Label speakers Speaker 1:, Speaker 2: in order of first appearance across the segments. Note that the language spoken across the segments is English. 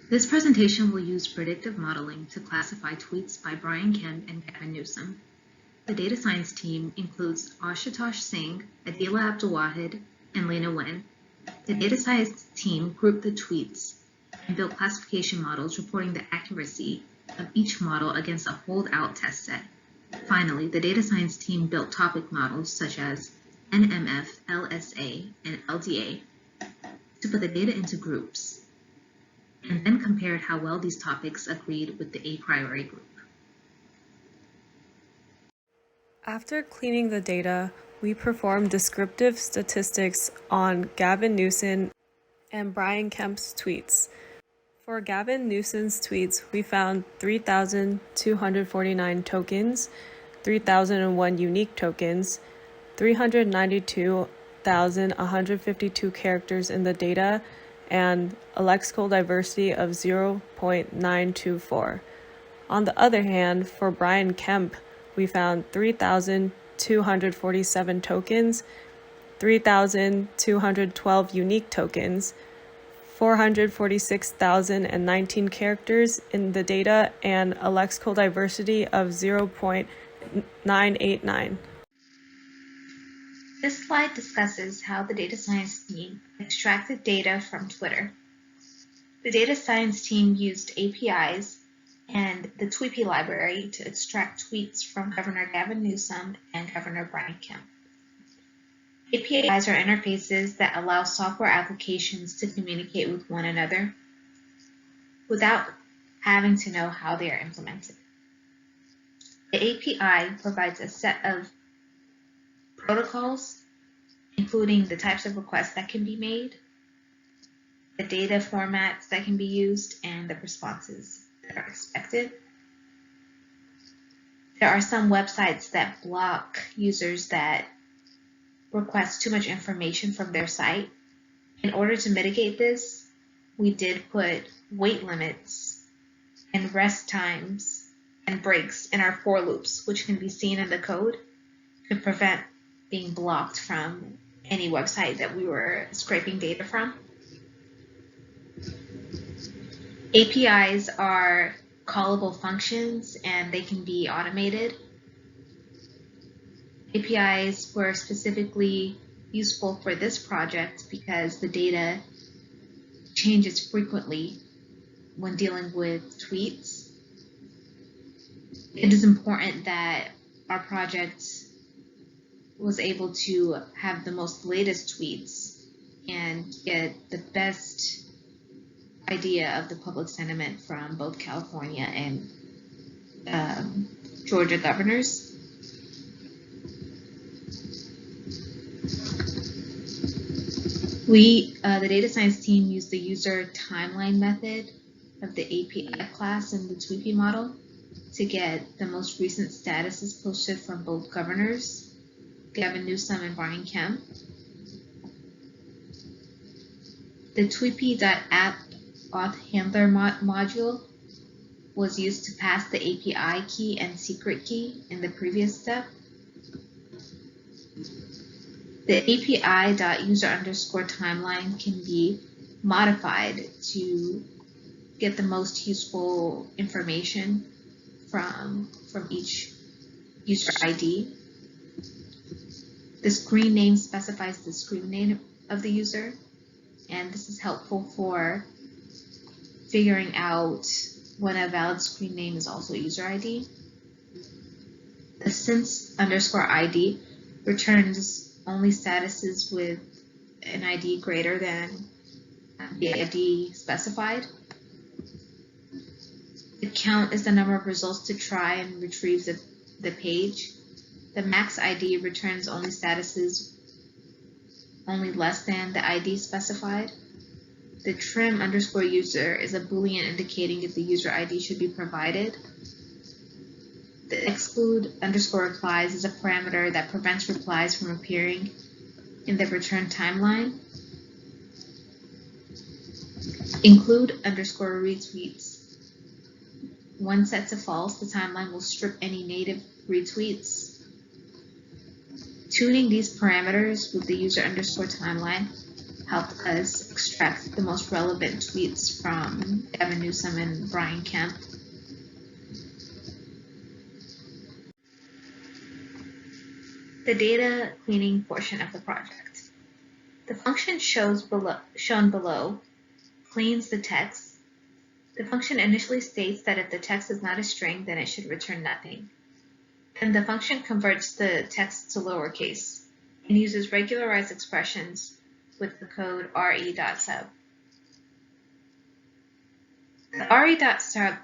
Speaker 1: This presentation will use predictive modeling to classify tweets by Brian Kemp and Gavin Newsom. The data science team includes Ashutosh Singh, Adila Abdulwahid, and Lena Wen. The data science team grouped the tweets and built classification models reporting the accuracy of each model against a holdout test set. Finally, the data science team built topic models such as NMF, LSA, and LDA to put the data into groups, and then compared how well these topics agreed with the a priori group.
Speaker 2: After cleaning the data, we performed descriptive statistics on Gavin Newsom and Brian Kemp's tweets. For Gavin Newsom's tweets, we found 3,249 tokens, 3,001 unique tokens, 392,152 characters in the data, and a lexical diversity of 0.924. On the other hand, for Brian Kemp, we found 3,247 tokens, 3,212 unique tokens, 446,019 characters in the data, and a lexical diversity of 0.989.
Speaker 1: This slide discusses how the data science team extracted data from Twitter. The data science team used APIs and the Tweepy library to extract tweets from Governor Gavin Newsom and Governor Brian Kemp. APIs are interfaces that allow software applications to communicate with one another without having to know how they are implemented. The API provides a set of protocols, including the types of requests that can be made, the data formats that can be used, and the responses that are expected. There are some websites that block users that request too much information from their site. In order to mitigate this, we did put wait limits and rest times and breaks in our for loops, which can be seen in the code to prevent being blocked from any website that we were scraping data from. APIs are callable functions and they can be automated. APIs were specifically useful for this project because the data changes frequently when dealing with tweets. It is important that our project was able to have the most latest tweets and get the best idea of the public sentiment from both California and Georgia governors. The data science team used the user timeline method of the API class in the Tweepy model to get the most recent statuses posted from both governors, Gavin Newsom and Brian Kemp. The Tweepy.app auth handler module was used to pass the API key and secret key in the previous step. The API.user_timeline can be modified to get the most useful information from each user ID. The screen name specifies the screen name of the user, and this is helpful for figuring out when a valid screen name is also user ID. The since_ID returns only statuses with an ID greater than the ID specified. The count is the number of results to try and retrieve the page. The max ID returns only statuses only less than the ID specified. The trim_user is a Boolean indicating if the user ID should be provided. The exclude_replies is a parameter that prevents replies from appearing in the return timeline. Include_retweets. When set to false, the timeline will strip any native retweets. Tuning these parameters with the user_timeline helped us extract the most relevant tweets from Gavin Newsom and Brian Kemp. The data cleaning portion of the project. The function shown below cleans the text. The function initially states that if the text is not a string, then it should return nothing. Then the function converts the text to lowercase and uses regularized expressions with the code re.sub. The re.sub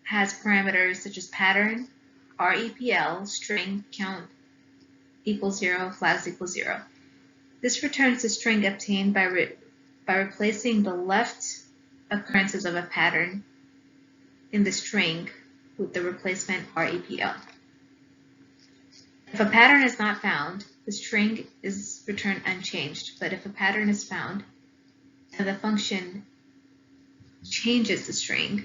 Speaker 1: has parameters such as pattern, repl, string, count equals 0, flags equals 0. This returns the string obtained by replacing the left occurrences of a pattern in the string with the replacement repl. If a pattern is not found, the string is returned unchanged, but if a pattern is found, then the function changes the string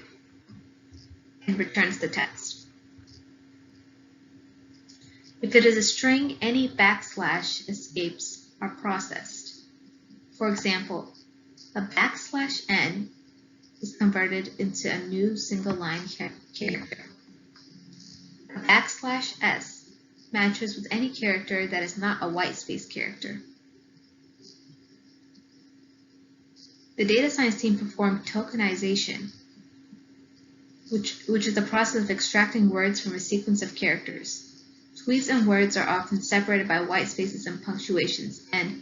Speaker 1: and returns the text. If it is a string, any backslash escapes are processed. For example, a \n is converted into a new single-line character. A \s matches with any character that is not a whitespace character. The data science team performed tokenization, which is the process of extracting words from a sequence of characters. Tweets and words are often separated by white spaces and punctuations, and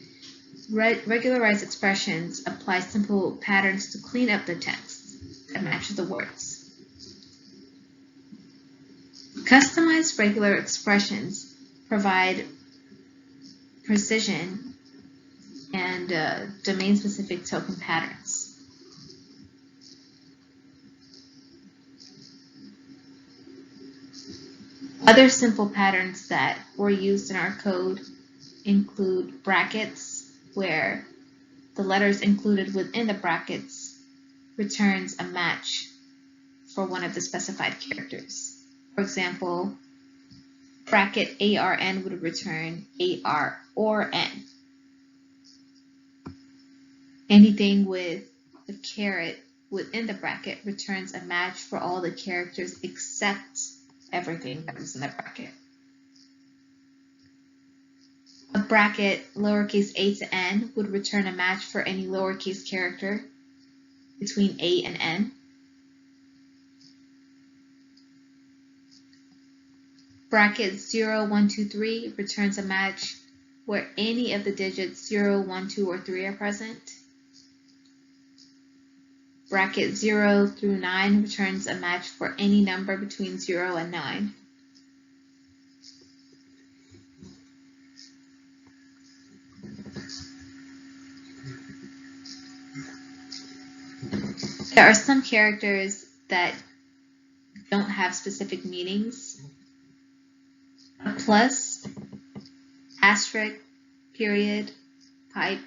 Speaker 1: regularized expressions apply simple patterns to clean up the text that matches the words. Customized regular expressions provide precision and domain-specific token patterns. Other simple patterns that were used in our code include brackets, where the letters included within the brackets returns a match for one of the specified characters. For example, bracket ARN would return AR or N. Anything with a caret within the bracket returns a match for all the characters except everything that is in the bracket. A bracket lowercase a to n would return a match for any lowercase character between a and n. Bracket 0, 1, 2, 3 returns a match where any of the digits 0, 1, 2, or 3 are present. Bracket 0 through 9 returns a match for any number between 0 and 9. There are some characters that don't have specific meanings. A plus, asterisk, period, pipe,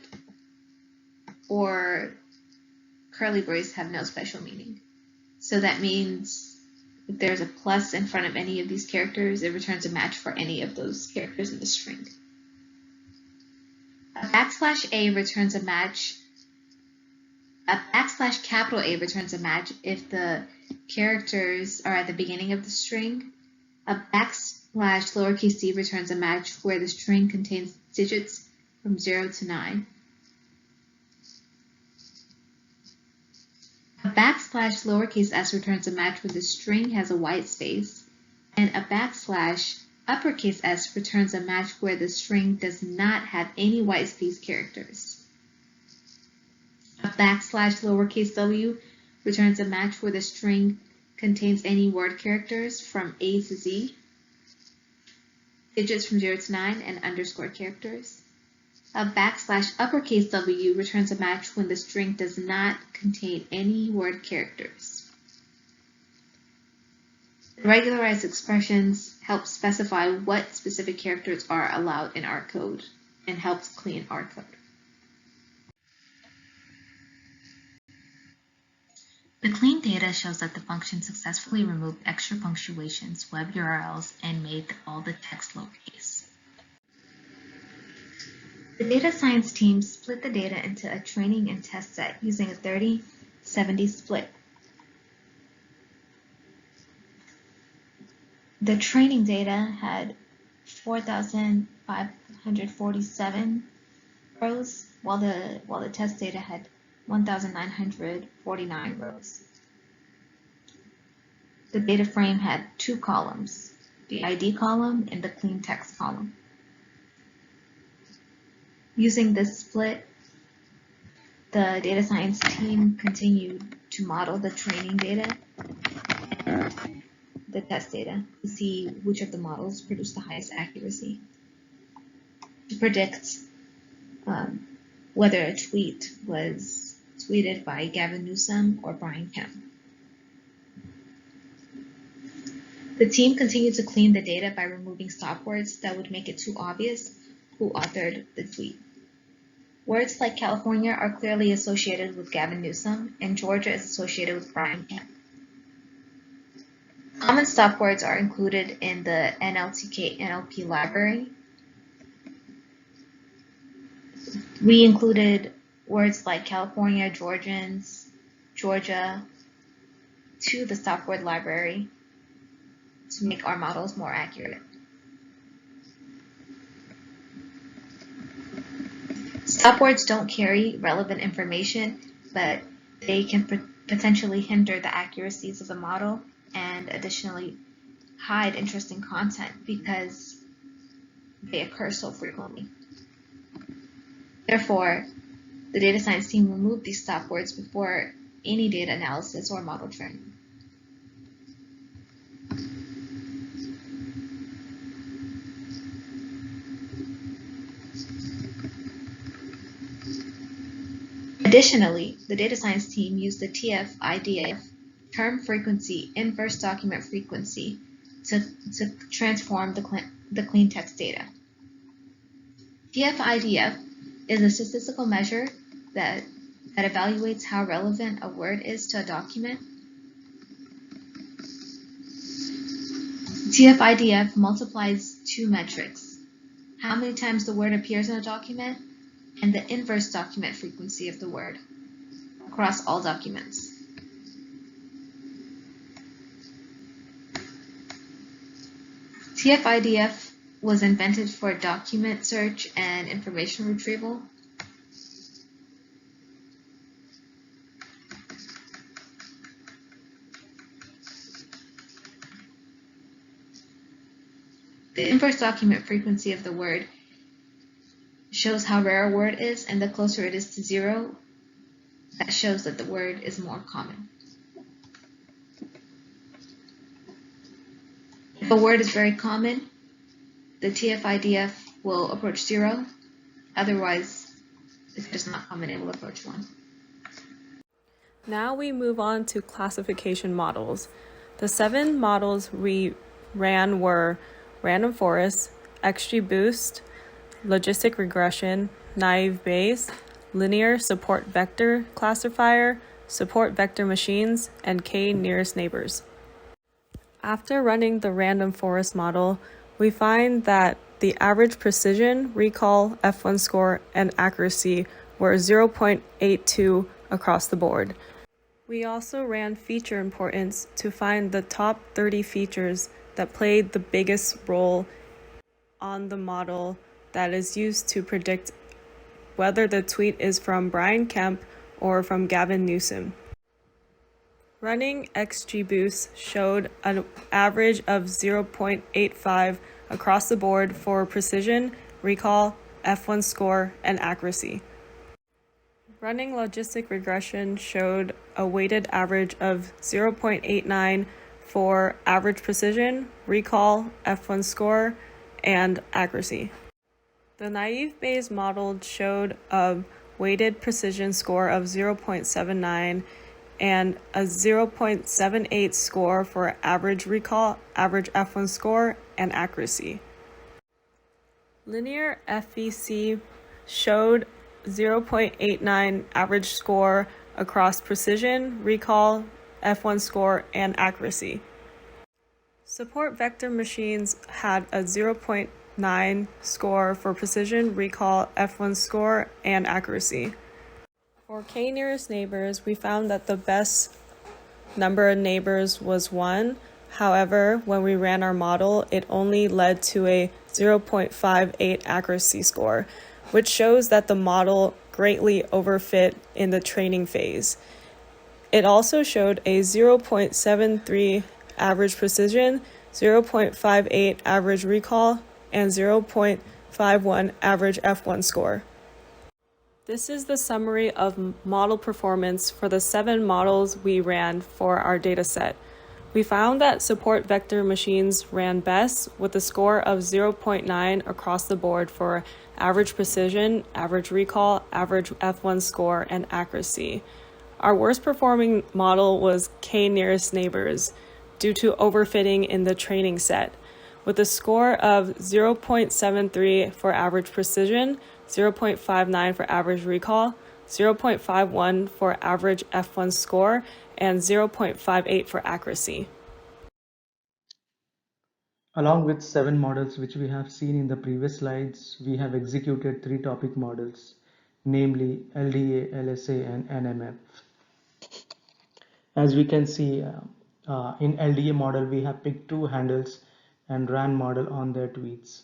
Speaker 1: or curly brace have no special meaning. So that means if there's a plus in front of any of these characters, it returns a match for any of those characters in the string. A \a returns a match. A \A returns a match if the characters are at the beginning of the string. A \lowercase c returns a match where the string contains digits from 0 to 9. A \lowercase s returns a match where the string has a white space, and a \uppercase s returns a match where the string does not have any white space characters. A \lowercase w returns a match where the string contains any word characters from A to Z, digits from 0 to 9, and underscore characters. A \uppercase w returns a match when the string does not contain any word characters. Regularized expressions help specify what specific characters are allowed in our code and helps clean our code. The clean data shows that the function successfully removed extra punctuations, web URLs, and made all the text lowercase. The data science team split the data into a training and test set using a 30-70 split. The training data had 4,547 rows, while the test data had 1,949 rows. The data frame had two columns, the ID column and the clean text column. Using this split, the data science team continued to model the training data and the test data to see which of the models produced the highest accuracy to predict whether a tweet was tweeted by Gavin Newsom or Brian Kemp. The team continued to clean the data by removing stop words that would make it too obvious who authored the tweet. Words like California are clearly associated with Gavin Newsom, and Georgia is associated with Brian Kemp. Common stop words are included in the NLTK-NLP library. We included words like California, Georgians, Georgia to the stop word library to make our models more accurate. Stop words don't carry relevant information, but they can potentially hinder the accuracies of the model and additionally hide interesting content because they occur so frequently. Therefore, the data science team removed these stop words before any data analysis or model training. Additionally, the data science team used the TF-IDF term frequency inverse document frequency to transform the clean text data. TF-IDF is a statistical measure that evaluates how relevant a word is to a document. TF-IDF multiplies two metrics: how many times the word appears in a document and the inverse document frequency of the word across all documents. TF-IDF was invented for document search and information retrieval. The inverse document frequency of the word shows how rare a word is, and the closer it is to zero, that shows that the word is more common. If a word is very common, the TF-IDF will approach zero. Otherwise, if it is not common, it will approach 1.
Speaker 2: Now we move on to classification models. The 7 models we ran were random forest, XGBoost, logistic regression, naive Bayes, linear support vector classifier, support vector machines, and k-nearest neighbors. After running the random forest model, we find that the average precision, recall, F1 score, and accuracy were 0.82 across the board. We also ran feature importance to find the top 30 features that played the biggest role on the model that is used to predict whether the tweet is from Brian Kemp or from Gavin Newsom. Running XGBoost showed an average of 0.85 across the board for precision, recall, F1 score, and accuracy. Running logistic regression showed a weighted average of 0.89 for average precision, recall, F1 score, and accuracy. The naive Bayes model showed a weighted precision score of 0.79 and a 0.78 score for average recall, average F1 score, and accuracy. Linear FVC showed 0.89 average score across precision, recall, F1 score, and accuracy. Support vector machines had a 0.82 0.9 score for precision, recall, F1 score, and accuracy. For k nearest neighbors, we found that the best number of neighbors was 1. However, when we ran our model, it only led to a 0.58 accuracy score, which shows that the model greatly overfit in the training phase. It also showed a 0.73 average precision, 0.58 average recall, and 0.51 average F1 score. This is the summary of model performance for the 7 models we ran for our dataset. We found that support vector machines ran best with a score of 0.9 across the board for average precision, average recall, average F1 score, and accuracy. Our worst performing model was k nearest neighbors due to overfitting in the training set, with a score of 0.73 for average precision, 0.59 for average recall, 0.51 for average F1 score, and 0.58 for accuracy.
Speaker 3: Along with 7 models which we have seen in the previous slides, we have executed 3 topic models, namely LDA, LSA, and NMF. As we can see, in LDA model, we have picked 2 handles and ran model on their tweets.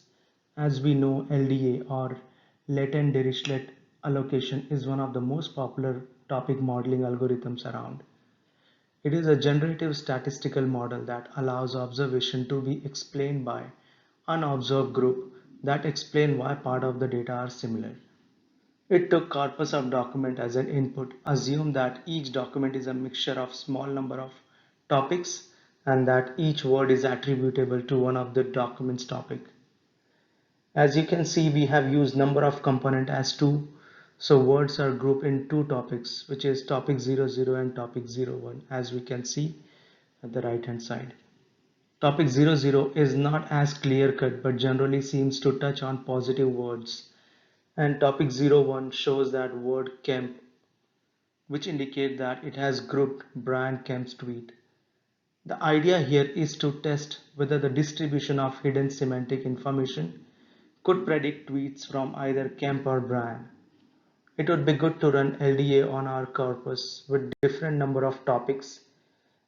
Speaker 3: As we know, LDA or latent Dirichlet allocation is one of the most popular topic modeling algorithms around. It is a generative statistical model that allows observation to be explained by unobserved group that explain why part of the data are similar. It took corpus of document as an input, assumed that each document is a mixture of small number of topics and that each word is attributable to one of the document's topic. As you can see, we have used number of component as 2. So words are grouped in 2 topics, which is topic 00 and topic 01, as we can see at the right hand side. Topic 00 is not as clear cut but generally seems to touch on positive words. And topic 01 shows that word Kemp, which indicate that it has grouped Brian Kemp's tweet. The idea here is to test whether the distribution of hidden semantic information could predict tweets from either Kemp or Brian. It would be good to run LDA on our corpus with different number of topics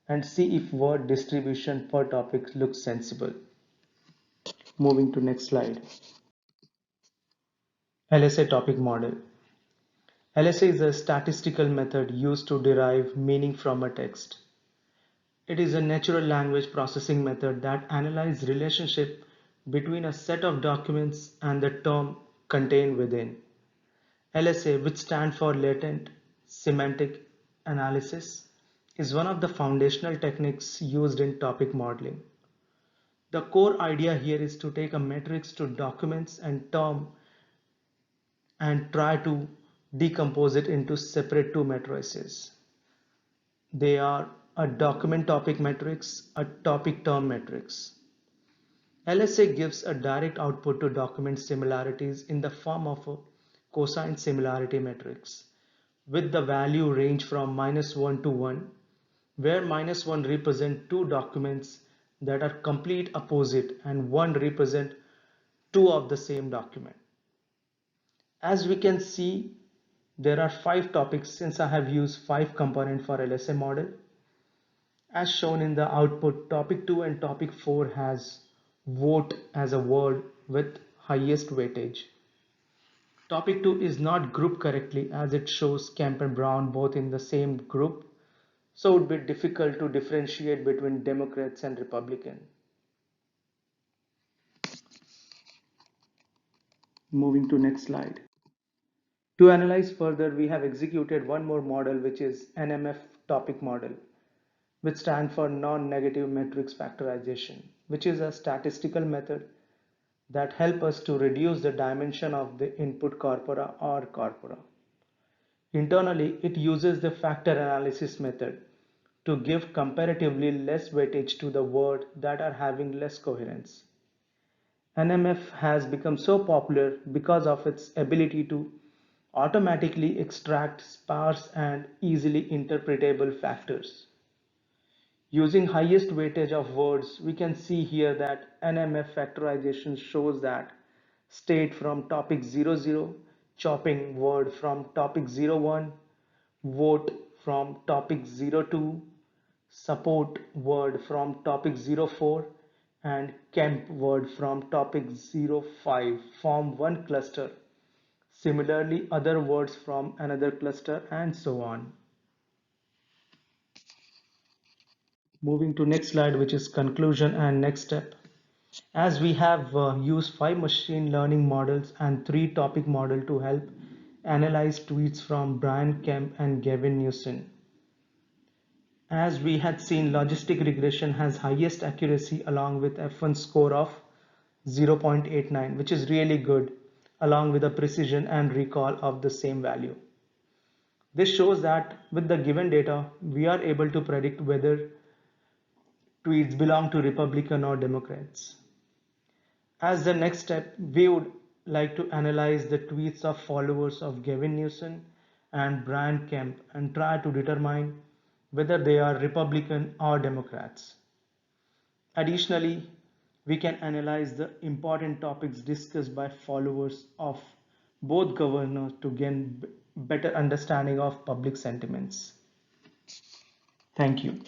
Speaker 3: and see if word distribution per topic looks sensible. Moving to next slide. LSA topic model. LSA is a statistical method used to derive meaning from a text. It is a natural language processing method that analyzes relationship between a set of documents and the term contained within. LSA, which stands for Latent Semantic Analysis, is one of the foundational techniques used in topic modeling. The core idea here is to take a matrix to documents and term and try to decompose it into separate 2 matrices. They are a document topic matrix, a topic term matrix. LSA gives a direct output to document similarities in the form of a cosine similarity matrix, with the value range from -1 to 1, where -1 represent 2 documents that are complete opposite and 1 represent 2 of the same document. As we can see, there are 5 topics since I have used 5 components for LSA model. As shown in the output, topic 2 and topic 4 has vote as a word with highest weightage. Topic 2 is not grouped correctly as it shows Kemp and Brown both in the same group, so it would be difficult to differentiate between Democrats and Republicans. Moving to next slide. To analyze further, we have executed one more model, which is NMF topic model, which stands for non-negative matrix factorization, which is a statistical method that helps us to reduce the dimension of the input corpora or corpora. Internally, it uses the factor analysis method to give comparatively less weightage to the words that are having less coherence. NMF has become so popular because of its ability to automatically extract sparse and easily interpretable factors. Using highest weightage of words, we can see here that NMF factorization shows that state from topic 00, chopping word from topic 01, vote from topic 02, support word from topic 04, and camp word from topic 05 form one cluster. Similarly, other words from another cluster and so on. Moving to next slide, which is conclusion and next step. As we have used 5 machine learning models and 3 topic model to help analyze tweets from Brian Kemp and Gavin Newsom. As we had seen, logistic regression has highest accuracy along with F1 score of 0.89, which is really good, along with a precision and recall of the same value. This shows that with the given data, we are able to predict whether tweets belong to Republican or Democrats. As the next step, we would like to analyze the tweets of followers of Gavin Newsom and Brian Kemp and try to determine whether they are Republican or Democrats. Additionally, we can analyze the important topics discussed by followers of both governors to gain better understanding of public sentiments. Thank you.